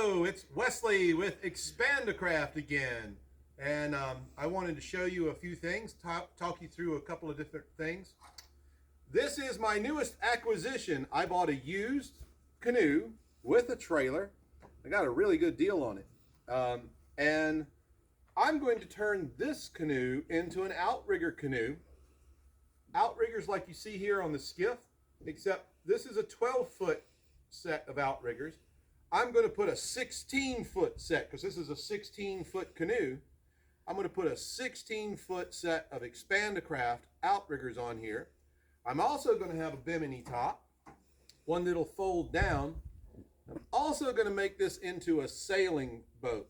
Hello, it's Wesley with Expandacraft again, and I wanted to show you a few things, talk you through a couple of different things. This is my newest acquisition. I bought a used canoe with a trailer. I got a really good deal on it, and I'm going to turn this canoe into an outrigger canoe. Outriggers like you see here on the skiff, except this is a 12-foot set of outriggers. I'm going to put a 16-foot set, because this is a 16-foot canoe. I'm going to put a 16-foot set of Expandacraft outriggers on here. I'm also going to have a bimini top, one that'll fold down. I'm also going to make this into a sailing boat.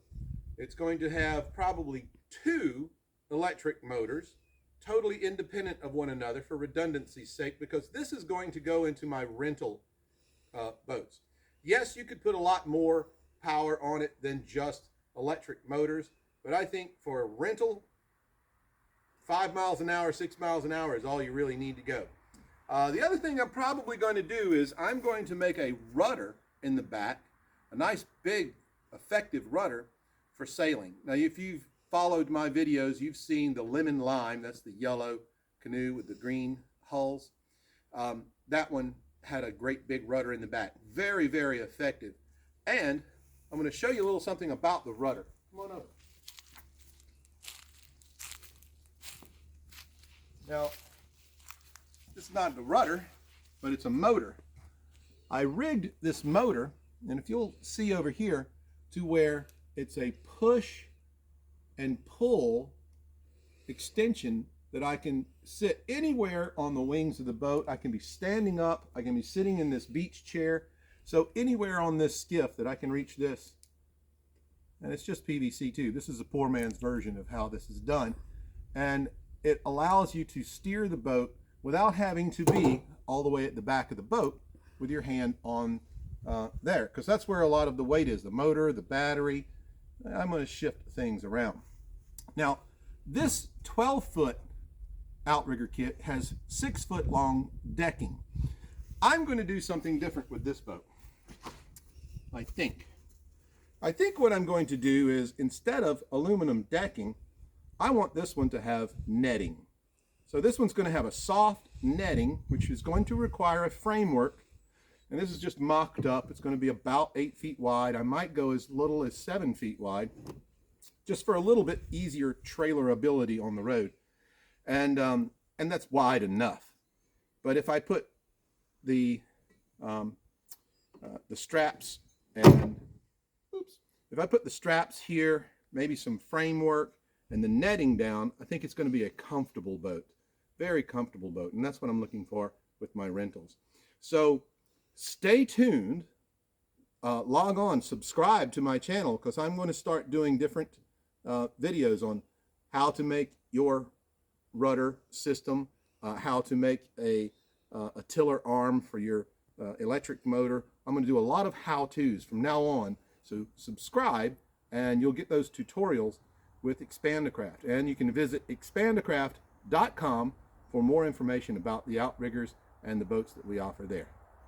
It's going to have probably 2 electric motors, totally independent of one another for redundancy's sake, because this is going to go into my rental boats. Yes, you could put a lot more power on it than just electric motors, but I think for a rental, 5 miles an hour, 6 miles an hour is all you really need to go. The other thing I'm probably going to do is I'm going to make a rudder in the back, a nice big effective rudder for sailing. Now, if you've followed my videos, you've seen the lemon lime, that's the yellow canoe with the green hulls. That one had a great big rudder in the back. Very, very effective. And I'm going to show you a little something about the rudder. Come on over. Now, this is not the rudder, but it's a motor. I rigged this motor, and if you'll see over here, to where it's a push and pull extension that I can sit anywhere on the wings of the boat. I can be standing up, I can be sitting in this beach chair, so anywhere on this skiff that I can reach this. And it's just PVC too. This is a poor man's version of how this is done, and it allows you to steer the boat without having to be all the way at the back of the boat with your hand on there, because that's where a lot of the weight is, the motor, the battery. I'm going to shift things around. Now, this 12-foot outrigger kit has 6-foot long decking. I'm going to do something different with this boat. I think what I'm going to do is, instead of aluminum decking, I want this one to have netting. So this one's going to have a soft netting, which is going to require a framework. And this is just mocked up. It's going to be about 8 feet wide. I might go as little as 7 feet wide, just for a little bit easier trailerability on the road. And that's wide enough. But if I put the straps and if I put the straps here, maybe some framework and the netting down, I think it's going to be a comfortable boat, very comfortable boat, and that's what I'm looking for with my rentals. So stay tuned, log on, subscribe to my channel, because I'm going to start doing different videos on how to make your rudder system, how to make a tiller arm for your electric motor. I'm going to do a lot of how-tos from now on, so subscribe and you'll get those tutorials with Expandacraft. And you can visit expandacraft.com for more information about the outriggers and the boats that we offer there.